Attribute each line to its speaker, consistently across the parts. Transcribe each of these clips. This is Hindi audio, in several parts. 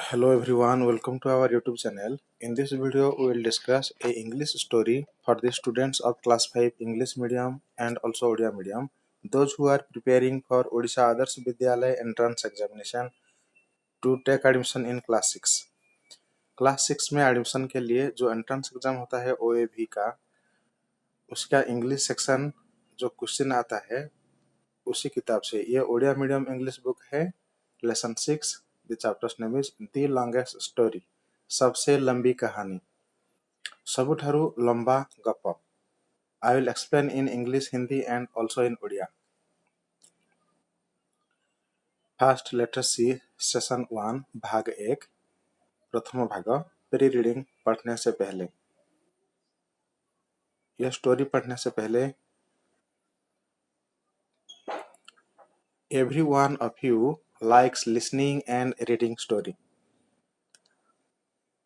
Speaker 1: Hello everyone, welcome to our YouTube channel. In this video, we will discuss a English story for the students of class 5 English medium and also Odia medium, those who are preparing for Odisha Adarsh Vidyalaya entrance examination to take admission in class 6. Class 6 में एडमिशन के लिए जो एंट्रेंस एग्जाम होता है OAV का, उसका इंग्लिश सेक्शन जो क्वेश्चन आता है उसी किताब से। ये ओडिया मीडियम इंग्लिश बुक है। Lesson 6, the chapters name is the longest story, सबसे लंबी कहानी, सबुठारु लंबा गप। I will explain in English, Hindi and also in Odia. First let us see session 1 भाग 1, प्रथम भाग, प्री रीडिंग। पढ़ने से पहले, यह स्टोरी पढ़ने से पहले, every one of you likes listening and reading story.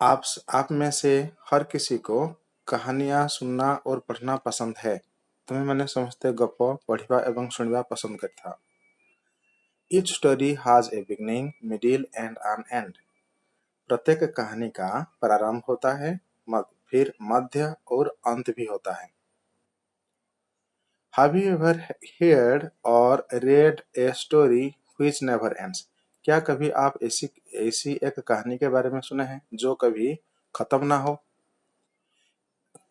Speaker 1: आप में से हर किसी को कहानियां सुनना और पढ़ना पसंद है। तुम्हें मैंने समझते गप पढ़िबा एवं सुनिबा पसंद करता। Each story has a beginning, middle and an end. प्रत्येक कहानी का प्रारंभ होता है, फिर मध्य और अंत भी होता है। हैव यू एवर heard और read a story which never ends? क्या कभी आप ऐसी एक कहानी के बारे में सुने हैं जो कभी खत्म ना हो?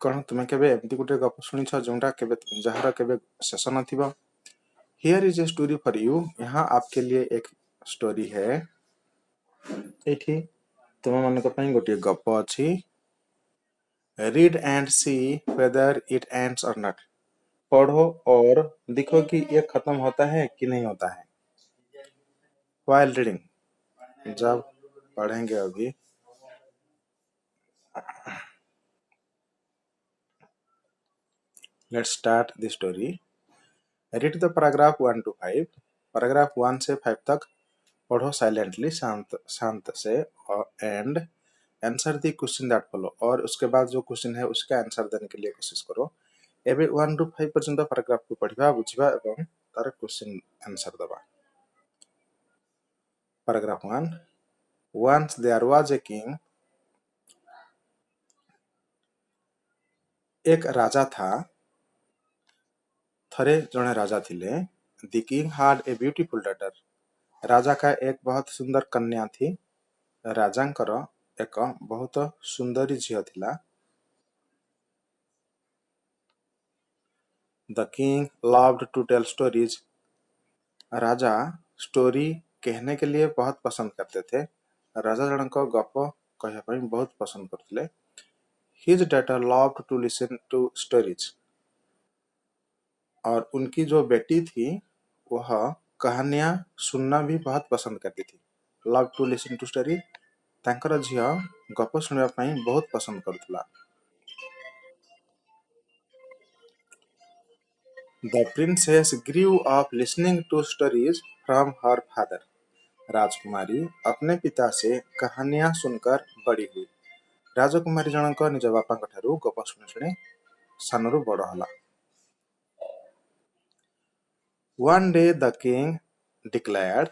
Speaker 1: कौन तुम्हें केबे एमती गुटे गप सुनिछ जोंटा केबे जहार केबे शेष नथिबा? Here is a story for you. यहाँ आपके लिए एक स्टोरी है। एठी तुम मानक पई गोटे गप अछि। Read and see whether it ends और नॉट। पढ़ो और देखो कि ये खत्म होता है कि नहीं होता है। While reading, जब पढ़ेंगे अभी, let's start the story. Read the paragraph 1 to 5. paragraph 1 से 5 तक पढ़ो साइलेंटली, शांत से, and answer the question that follow. और उसके बाद जो क्वेश्चन है उसका आंसर देने के लिए कोशिश करो। एबे 1 to 5 पर्यंत पैराग्राफ को पढ़िबा, बुझिबा एवं तार क्वेश्चन आंसर दबा। Paragraph 1। Once there was a king. एक राजा था। थरे जने राजा थिले। The king had a beautiful daughter. राजा का एक बहुत सुंदर कन्या थी। राजांकर एक बहुत सुंदरी झियो थिला। The king loved to tell stories. Raja story कहने के लिए बहुत पसंद करते थे। राजा जनक गप कहया पई बहुत पसंद करथिले। His daughter loved to listen to stories. और उनकी जो बेटी थी वह कहानियां सुनना भी बहुत पसंद करती थी। Love to listen to story, तांकर झियो गप सुनिबा पई बहुत पसंद करथुला। The princess grew up listening to stories from her father. राजकुमारी अपने पिता से कहानियां सुनकर बड़ी हुई। राजकुमारी जनक निज बापाଙ୍କ ଠାରୁ गप सुनी सुनी सानरू बड़ होला। One day the king declared.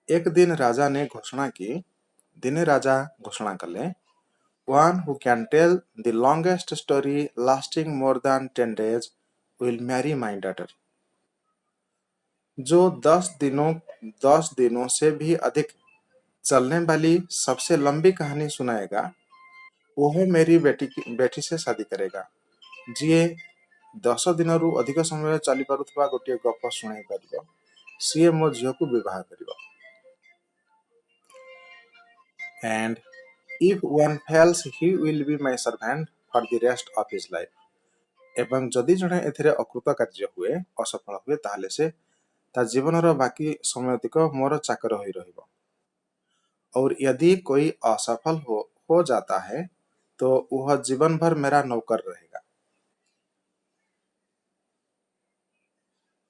Speaker 1: एक दिन राजा ने घोषणा की। दिने राजा घोषणा कले। One who can tell the longest story lasting more than 10 days will marry my daughter. जो 10 दिनों से भी अधिक चलने वाली सबसे लंबी कहानी सुनाएगा, वह मेरी बेटी से शादी करेगा। जिए 10 दिनरू अधिक समय चली पारुथबा गोटे गप सुनाई पारिबो, सीए मो झियो को विवाह करिबो। And if one fails, he will be my servant for the rest of his life. एवं जदि जणे एथिरे अकृत कार्य हुए, असफल हुए, ताहले से ता जीवनर बाकी समय तक मोर चाकर होई रहिबो। और यदि कोई असफल हो जाता है तो वह जीवन भर मेरा नौकर रहेगा।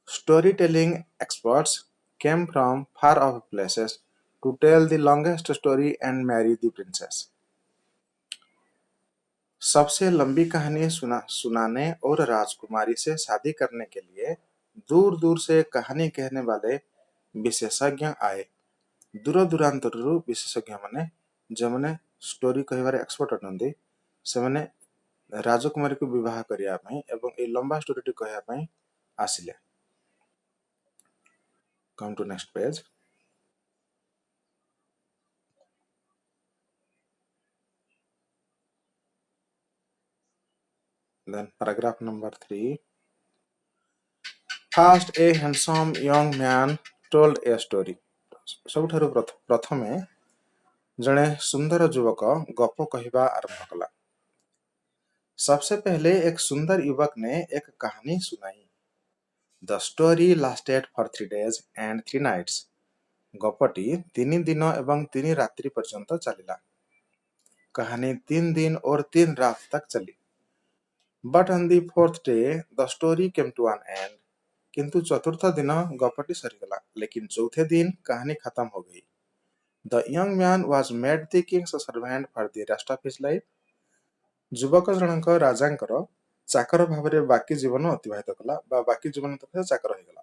Speaker 1: Storytelling experts came from far off places to tell the longest story and marry the princess. सबसे लंबी कहानी सुनाने और राजकुमारी से शादी करने के लिए दूर दूर से कहानी कहने वाले विशेषज्ञ आए। दूर दूरांतरु विशेषज्ञ माने जो माने स्टोरी कहिबार एक्सपर्ट अटंदी से माने राजकुमारी को विवाह करिया पई एवं ए लंबा स्टोरीटी कहया पई आसिले। Come to next page. Then paragraph number 3. First, a handsome young man told a story. सबुठारु प्रथमे जड़े सुंदर युवक गप कहवा आरंभ कला। सबसे पहले एक सुंदर युवक ने एक कहानी सुनाई। The story lasted for 3 days and 3 nights. गपटी 3 दिन एवं 3 रात्रि पर्यंत चलिला। कहानी 3 दिन और 3 रात तक चली। But on the 4th day, the story came to an end. किंतु चतुर्थ दिन गपटी सरीगला, लेकिन चौथे दिन कहानी खत्म हो गई। The young man was made the king's servant for the rest of his life. युवक जनक राजांकर चाकर भावरे बाकी जीवन अतिबाहित कला बा बाकी जीवन तक चाकर होगला।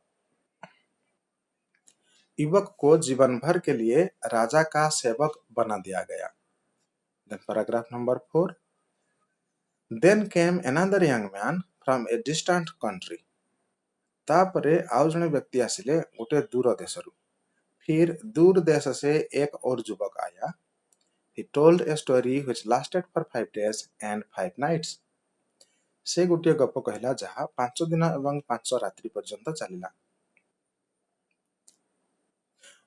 Speaker 1: युवक को जीवन भर के लिए राजा का सेवक बना दिया गया। Then paragraph number 4. Then came another young man from a distant country. तापरे आउ जने व्यक्ति आसिले गोटे दूर देशरु। फिर दूर देश से एक और युवक आया। He told a story which lasted for 5 days and 5 nights. से गोटे गप कहला जहा 5 दिन एवं 5 रात्रि पर्यंत चलिला।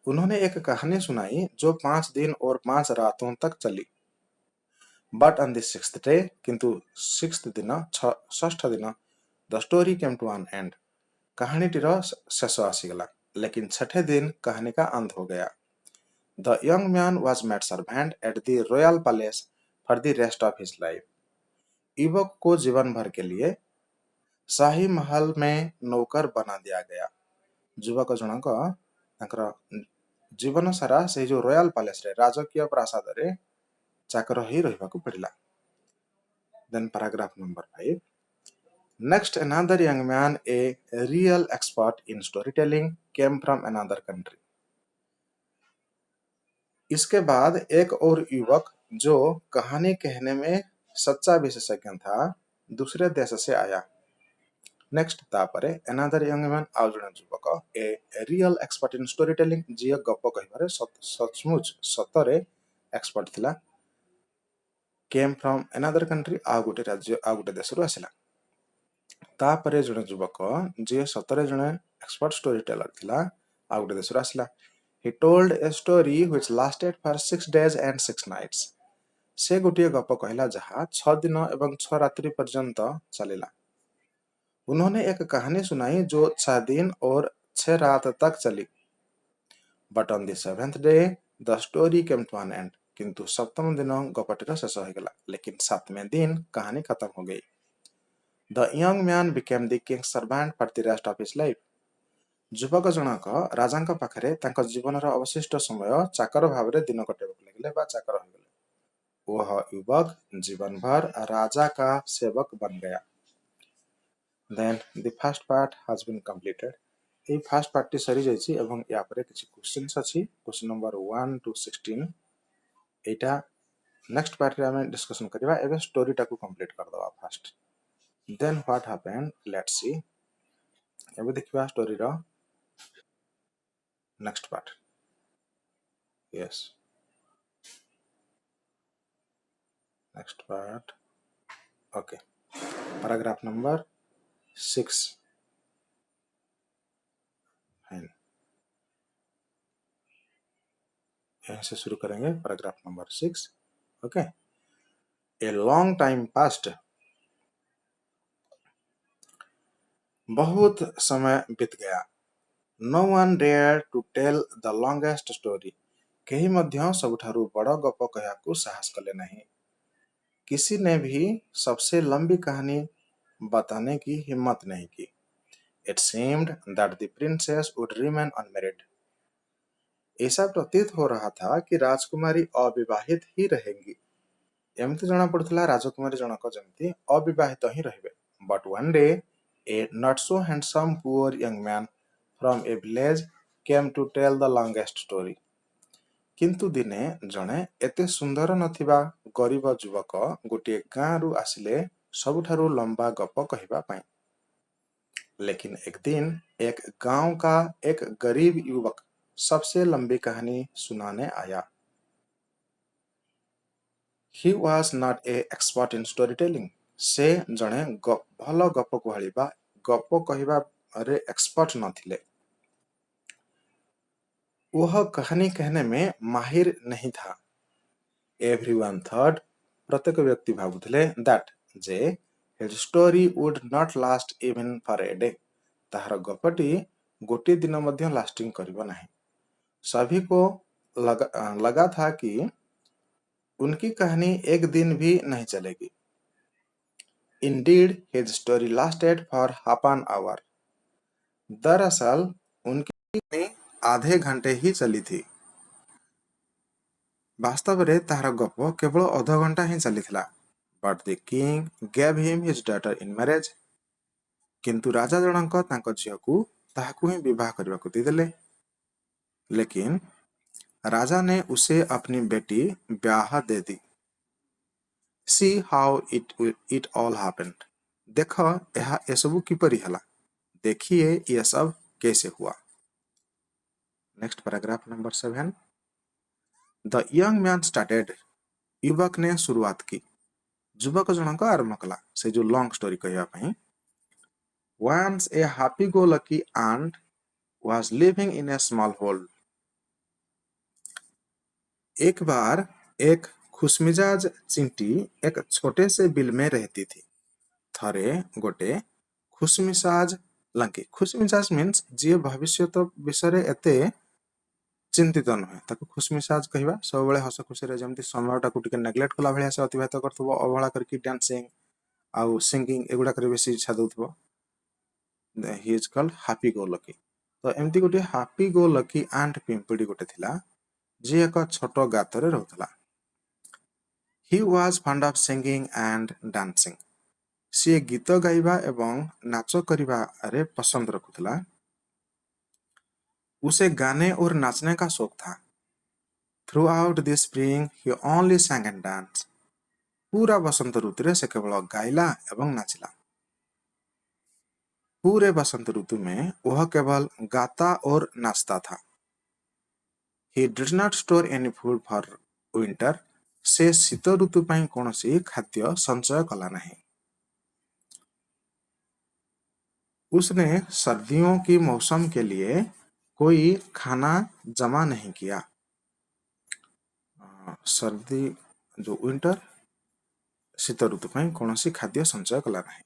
Speaker 1: उन्होंने एक कहानी सुनाई जो 5 दिन और 5 रातों तक चली। But on the 6th day, किंतु 6th दिन, 6th दिन, the story came to an end. कहानी टीर शेष आसीगला, लेकिन 6ठे दिन कहानी का अंत हो गया। The young man was made servant at the royal palace for the rest of his life. युवक को जीवन भर के लिए शाही महल में नौकर बना दिया गया। युवक जनक तांकर जीवन सारा से जो रॉयल पैलेस रे राजकीय प्रासाद रे चाकर ही रहबा को पड़िला। Then paragraph number 5. Next, another young man, a real expert in storytelling, came from another country. इसके बाद एक और युवक जो कहानी कहने में सच्चा विशेषज्ञ था, दूसरे देश से आया। नेक्स्ट तापरे another young man आउ जने युवक a real expert in storytelling जी गप कहबारे सचमुच सतरे एक्सपर्ट थिला, came from another country आउ गोटे राज्य आउ गोटे देश रु आसिला। तापरे जने युवक जे सतरे जने एक्सपर्ट स्टोरी टेलर थिला आउ गोटे देश रु आसिला। He told a story which lasted for 6 days and 6 nights. से गोटे गप कहला जहा 6 दिन एवं 6 रात्रि पर्यंत चलिला। उन्होंने एक कहानी सुनाई जो 6 दिन और 6 रात तक चली। But on the 7th day, the story came to an end. किंतु 7वें दिन गपटीर शेष होगला, लेकिन 7वें दिन कहानी खत्म हो गई। The young man became the king's servant for the rest of his life. युवक जनक राजांक पाखरे तांक जीवनर अवशिष्ट समय चाकर भावरे दिन कटेबाक लागिले बा चाकर होगले। वह युवक जीवन भर राजा का सेवक बन गया। Then the first part has been completed. A first part T सरी जाइछि एवं या परे किछि क्वेश्चंस अछि। Question number 1 to 16 Etah next part रे हम डिस्कशन करबा। एबे स्टोरी टाको कंप्लीट कर दवा first, then what happened let's see. एबे देखिबा स्टोरी रो next part. Yes, next part. Okay, paragraph number 6। Fine, यहाँ से शुरू करेंगे paragraph number 6। Okay, a long time past. बहुत समय बीत गया। No one dared to tell the longest story. केही मध्य सबुठारु बड़ गप कहयाकु साहस कले नहीं। किसी ने भी सबसे लंबी कहानी बताने की हिम्मत नहीं की। It seemed that the princess would remain unmarried. ऐसा प्रतीत हो रहा था कि राजकुमारी अविवाहित ही रहेंगी। एमती जना पड़ुथला राजकुमारी जनक जमती अविवाहित ही रहिबे। But one day, a not so handsome poor young man from a village came to tell the longest story. किंतु दिने जणे एते सुंदर नथिबा गरीब युवक गोटे गाँरु आसिले सबुठारु लंबा गप कहिबा पाई। लेकिन एक दिन एक गांव का एक गरीब युवक सबसे लंबी कहानी सुनाने आया। He was not a expert in storytelling. से जणे भल गप कहलिबा गप कहिबा रे एक्सपर्ट नथिले। वह कहानी कहने में माहिर नहीं था। Everyone thought, प्रत्येक व्यक्ति भाबुथिले that J his story would not last even for a day. ताहार गपटी गोटे दिन मध्य लास्टिंग करिबो नाही। सभी को लगा था कि उनकी कहानी एक दिन भी नहीं चलेगी। Indeed, his story lasted for half an hour. दरअसल उनकी कहानी आधे घंटे ही चली थी। वास्तव रे ताहार गप केवल अध घंटा ही चली थिला। But the king gave him his daughter in marriage. किंतु राजा जनक तांको झियकु ताहाकु ही विवाह करबाकु देले। लेकिन राजा ने उसे अपनी बेटी ब्याह दे दी। See how it all happened. देखो यह एसबु किपरि हला। देखिए यह सब कैसे हुआ। Next paragraph number 7। The young man started. युवक ने शुरुआत की। युवक जनक आरंभ कला से जो लॉन्ग स्टोरी कहया पई। Once a happy-go-lucky ant was living in a small hole. एक बार एक खुशमिजाज चींटी एक छोटे से बिल में रहती थी। थरे गोटे खुशमिजाज लंकी। खुशमिजाज मीन्स जे भविष्य तो विषय एते चिंतित नुहे ताको खुशमिजाज कहवा। सब बेले हस खुशी रे जेमति समयटा को टिके नेग्लेक्ट कला भलिया से अतिबाहित करथबो, अवहेला करके डांसिंग आउ सिंगिंग एगुडा करे बेसी इच्छा दउथबो। He is called happy go lucky. तो एमती गोटे हैप्पी गो लकी आंट पिंपड़ी गोटे थिला जे एक छोटो गातरे रहउतला। He was fond of singing and dancing. सी गीत गाइबा एवं नाच करिबा रे पसंद रखुतला। उसे गाने और नाचने का शौक था। Throughout the spring he only sang and danced. पूरा बसंत ऋतु रे से केवल गाइला एवं नाचिला। पूरे बसंत ऋतु में वह केवल गाता और नाचता था। He did not store any food for winter. से शीत ऋतु ପାଇଁ कौनसी खाद्य संचय कला नहीं। उसने सर्दियों की मौसम के लिए कोई खाना जमा नहीं किया। सर्दी जो विंटर शीत ऋतु ପାଇଁ कौनसी खाद्य संचय कला नहीं।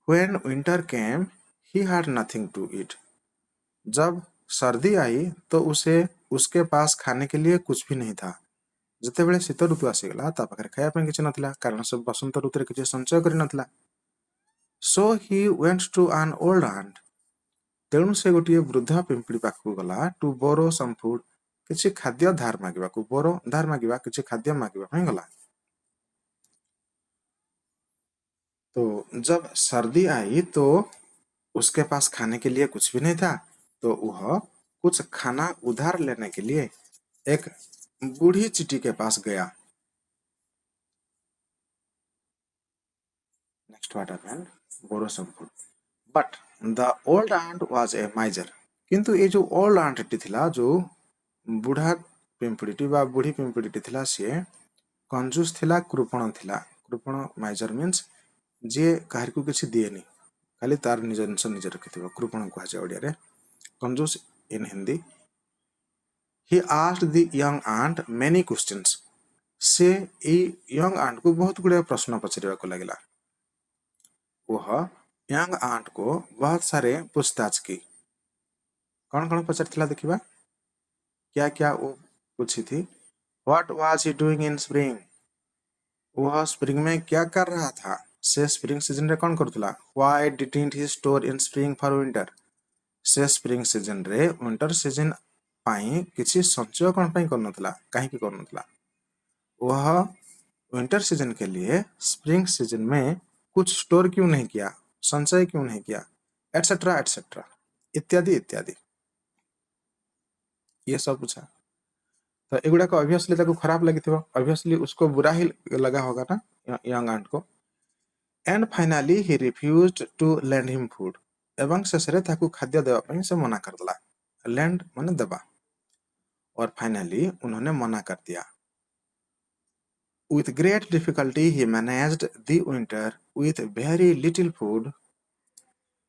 Speaker 1: When winter came, he had nothing to eat. जब सर्दी आई तो उसके पास खाने के लिए कुछ भी नहीं था। जते बेले शीत ऋतु आसीगला ता पाखरे खाया ପାଇଁ କିଛି नथिला कारण से बसंत ऋतु रे କିଛି संचय करि नथिला। So he went to an old ant. तेणु से गोटे वृद्ध पिंपड़ी पाखु गला टू बोरो सम फूड। किछि खाद्य धार मागिबा को बोरो धार मागिबा किछि खाद्य मागिबा ପାଇଁ गला। तो जब सर्दी आई तो उसके पास खाने के लिए कुछ भी नहीं था। तो वह कुछ खाना उधार लेने के लिए एक बूढ़ी चींटी के पास गया। Next what happened? Borrow some food. But the old ant was a miser. किंतु ये जो ओल्ड आंट थिला जो बुढ़ा पिंपड़ीटी बा बुढ़ी पिंपड़ीटी थिला से कंजूस थिला, कृपण थिला। कृपण माइजर मीन्स जे काहर को किछि दिएनी, खाली तार निज जिंस निज रखिथिबो, कृपण कहा जाय ओडिया रे। कंजूस इन Hindi. He asked the young ant many questions. से ए यंग आंट को बहुत गुड़े प्रश्न पचारिबा को लागिला। वह यंग आंट को बहुत सारे पूछताछ की। कौन कौन पचारथिला देखिबा। क्या क्या वो पूछी थी। What was he doing in spring? वह स्प्रिंग में क्या कर रहा था। से स्प्रिंग सीजन रे कौन करथुला। Why didn't he store in spring for winter? से स्प्रिंग सीजन रे विंटर सीजन पाई किछि संचय कौन पाई करनथला, काहे की करनथला। वह विंटर सीजन के लिए स्प्रिंग सीजन में कुछ स्टोर क्यों नहीं किया, संचय क्यों नहीं किया, एटसेट्रा एटसेट्रा इत्यादि इत्यादि ये सब पूछा। तो एगुड़ाक ऑब्वियसली ताको खराब लगी ऑब्वियसली उसको बुरा ही लगा होगा ना यंग आंट को। And finally he refused to lend him food एवं शेषरे ताको खाद्य देवा पई से मना कर दिला। लैंड माने देवा और फाइनाली उन्होंने मना कर दिया। With great difficulty he managed the winter with very little food।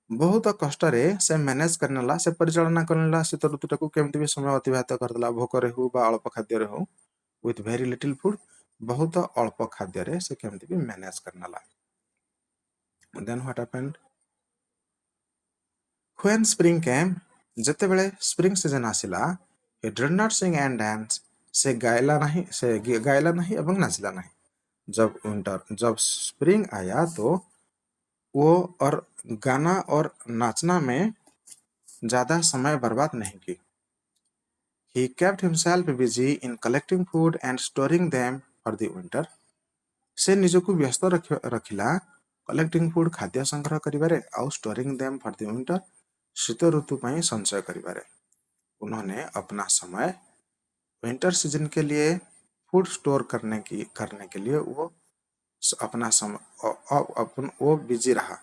Speaker 1: बहुत कष्टरे से मैनेज करनेला से परिचालना करनेला शीत ऋतुटाକୁ केमती भी समय अतिबाहित करदेला भोकरे हो बा अल्प खाद्य हो। with very little food बहुत अल्प खाद्य रे से केमती भी मैनेज करनेला। then what happened when spring came जते बेले स्प्रिंग सीजन आसिला he did not sing and dance से गायला नहीं एवं नाचिला नहीं। जब स्प्रिंग आया तो वो और गाना और नाचना में ज्यादा समय बर्बाद नहीं की। He kept himself busy in collecting food and storing them for the winter। से निजको व्यस्त रखिला कलेक्टिंग फूड खाद्य संग्रह करिबारे आउ storing them for the winter शीत ऋतु ପାଇଁ संचय करिबारे। उन्होंने अपना समय विंटर सीजन के लिए फूड स्टोर करने के लिए वो अपना समय वो बिजी रहा।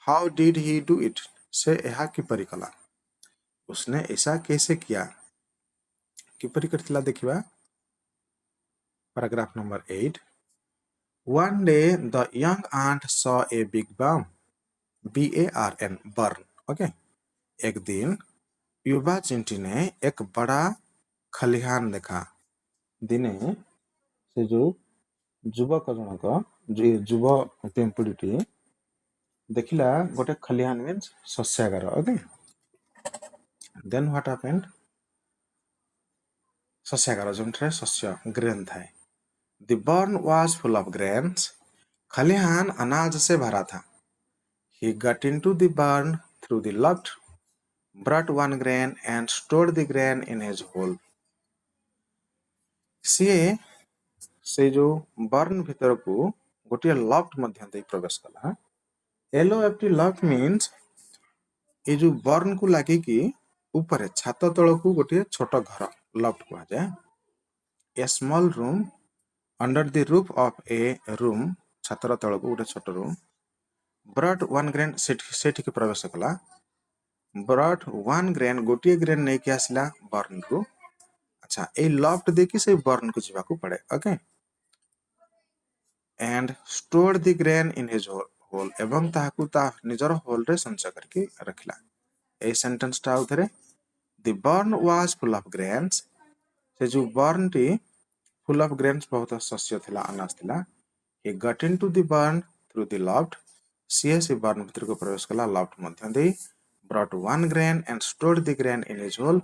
Speaker 1: How did he do it से यह किपरि कला उसने ऐसा कैसे किया किपरि करथिला देखिबा paragraph number 8। One day the young ant saw a big barn BARN burn। Okay एक दिन युवा चिंटी ने एक बड़ा खलिहान देखा। दिने से जो युवक जनक युव पिंपुड़ीटी देखिला गोटे खलिहान मीन्स शस्यागार। ओके देन व्हाट हैपेंड शस्यागार जोंठरे शस्य ग्रेन थाए। The barn was full of grains खलिहान अनाज से भरा था। He got into the barn through the loft brought one grain and stored the grain in his hole. से जो बर्न भीतर को गोटे लफ्ट मध्य दे प्रवेश कला। LOFT लफ्ट मीन्स ये जो बर्न को लगे कि ऊपर छात तल को गोटे छोट घर लफ्ट कहा जाए। A small room under the roof of a room छातर तल को गोटे छोट रूम ब्रॉट वन ग्रेन सेठी के प्रवेश कला। ब्रॉट वन ग्रेन गोटे ग्रेन नहीं कि आसला बर्न रू। अच्छा ए लफ्ट देखि से बर्न को जीवा को पड़े। Okay and stored the grain in his hole एवं ताहाकू ता निजर होल रे संचय करके रखिला। ए सेंटेंस टा उधरे the barn was full of grains से जो बर्न टी फुल ऑफ ग्रेन्स बहुत शस्य थिला अनाज थिला। he got into the barn through the loft से बर्न भीतर को प्रवेश कला लफ्ट मध्य दे brought one grain and stored the grain in his hole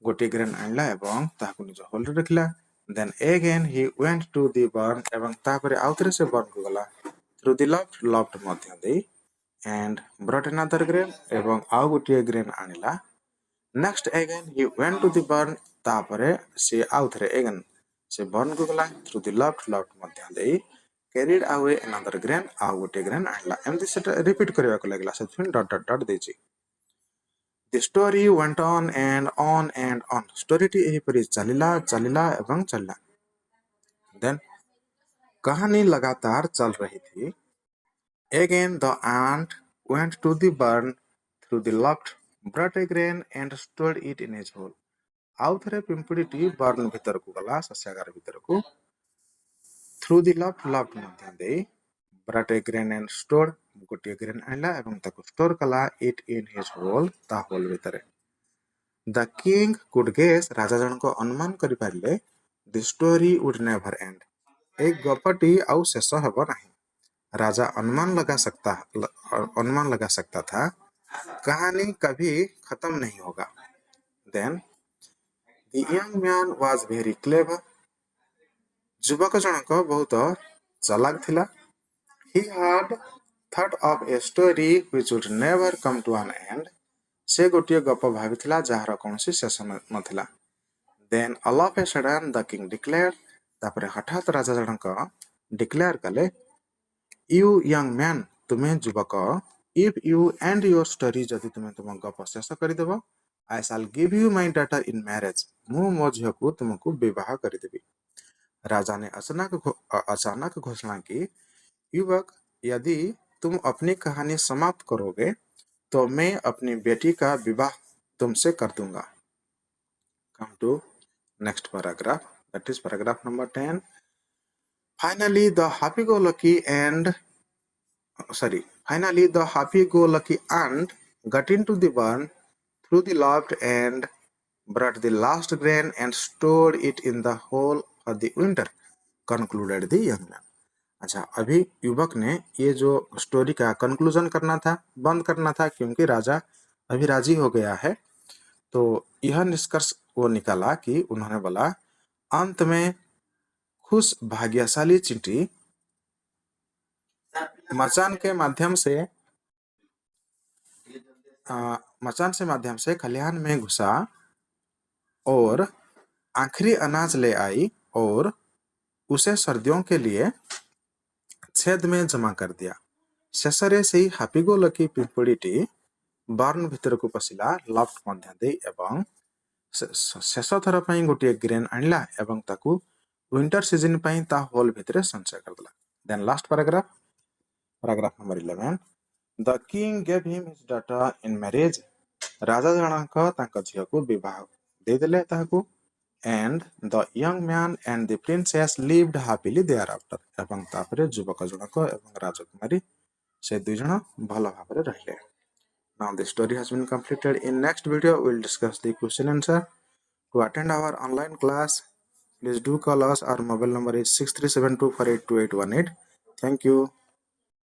Speaker 1: गोटे ग्रेन आनला एवं ताहाकू निज होल रे रखिला। then again he went to the barn एवं तापरे आउथरे से बर्न को गला through the loft Madhya they and brought another grain एवं आउ गोटे grain आनिला। next again he went to the barn तापरे से आउथरे again से बर्न को गला through the loft Madhya they carried away another grain आउ गोटे ग्रेन आनिला। एमती सेटा रिपीट करबा को लागला से डॉट डॉट डॉट देछि। The story went on and on and on story टी एही परि चलिला एवं चलिला। then कहानी लगातार चल रही थी। again the ant went to the barn through the loft brought a grain and stored it in his hole। आउ थरे पिंपुड़ी टी बर्न भीतर को गला शस्यागार भीतर को through the loft Madhya they brought a grain and stored गोटे ग्रेन आनला एवं ताको स्टोर कला it in his hole ता होल भीतर। the king could guess राजा जन को अनुमान करि Parle the story would never end एक गपटी आउ शेष हेबो नाही। राजा अनुमान लगा सकता था कहानी कभी खत्म नहीं होगा। then the young man was very clever युवक जनक बहुत चालाक थिला। he had thought of a story which would never come to an end से गोटे गप भाविथिला जहार कोनसी शेष नथिला। then all of a sudden the king declared तापरे हठात राजा जनक डिक्लेयर कले you young man तुम्हें युवक if you end your story जदि तुम्हें तुम गप शेष करि देबो I shall give you my daughter in marriage मु मो झील को तुमको विवाह करदेवी। राजा ने अचानक घोषणा की, युवक, यदि तुम अपनी कहानी समाप्त करोगे तो मैं अपनी बेटी का विवाह तुमसे कर दूंगा। Come to next paragraph, that is paragraph number 10. Finally, the happy-go-lucky ant got into the barn, threw the loft, and brought the last grain and stored it in the hole for the winter, concluded the young man. अच्छा, अभी युवक ने ये जो स्टोरी का कंक्लूजन करना था, बंद करना था, क्योंकि राजा अभी राजी हो गया है। तो यह निष्कर्ष वो निकाला कि उन्होंने बोला, अंत में खुश भाग्यशाली चींटी मचान के माध्यम से खलिहान में घुसा और आखिरी अनाज ले आई और उसे सर्दियों के लिए छेद में जमा कर दिया। शेषरे से हापिगो लकी पिंपड़ीटी बार्न भीतर को पशिला लफ्ट मध्य दे एवं शेष थर पई गोटे ग्रेन आनिला एवं ताकू विंटर सीजन पई ता होल भीतर संचय करदला। Then last paragraph number 11. The king gave him his daughter in marriage. राजा जनक तांका झियो को विवाह दे देले ताकू। And the young man and the princess lived happily thereafter. एवं तापरे युवक जनक एवं राजकुमारी से दुई जण भल भाबरे रहिले। Now the story has been completed. In next video we will discuss the question answer. To attend our online class, please do call us. Our mobile number is 6372482818. Thank you.